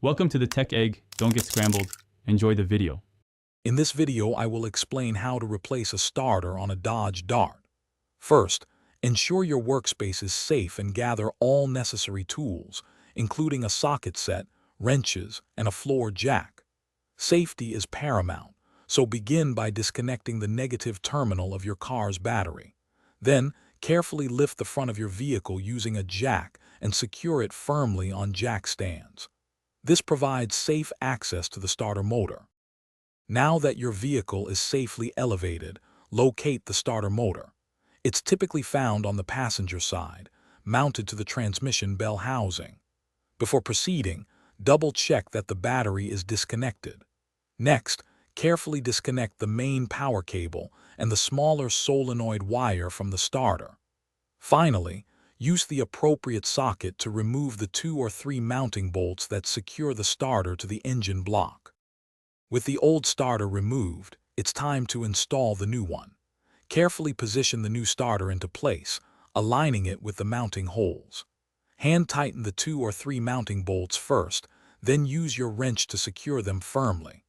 Welcome to the Tech Egg. Don't get scrambled. Enjoy the video. In this video, I will explain how to replace a starter on a Dodge Dart. First, ensure your workspace is safe and gather all necessary tools, including a socket set, wrenches, and a floor jack. Safety is paramount, so begin by disconnecting the negative terminal of your car's battery. Then, carefully lift the front of your vehicle using a jack and secure it firmly on jack stands. This provides safe access to the starter motor. Now that your vehicle is safely elevated, locate the starter motor. It's typically found on the passenger side, mounted to the transmission bell housing. Before proceeding, double-check that the battery is disconnected. Next, carefully disconnect the main power cable and the smaller solenoid wire from the starter. Finally, use the appropriate socket to remove the 2 or 3 mounting bolts that secure the starter to the engine block. With the old starter removed, it's time to install the new one. Carefully position the new starter into place, aligning it with the mounting holes. Hand tighten the 2 or 3 mounting bolts first, then use your wrench to secure them firmly.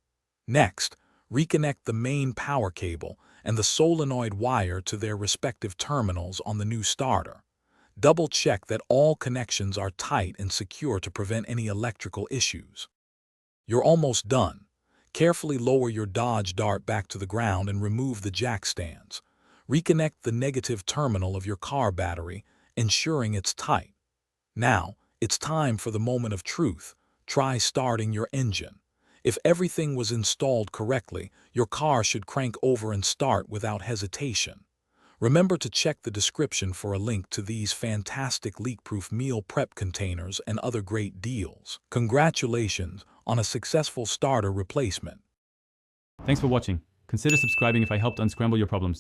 Next, reconnect the main power cable and the solenoid wire to their respective terminals on the new starter. Double-check that all connections are tight and secure to prevent any electrical issues. You're almost done. Carefully lower your Dodge Dart back to the ground and remove the jack stands. Reconnect the negative terminal of your car battery, ensuring it's tight. Now, it's time for the moment of truth. Try starting your engine. If everything was installed correctly, your car should crank over and start without hesitation. Remember to check the description for a link to these fantastic leak-proof meal prep containers and other great deals. Congratulations on a successful starter replacement. Thanks for watching. Consider subscribing if I helped unscramble your problems.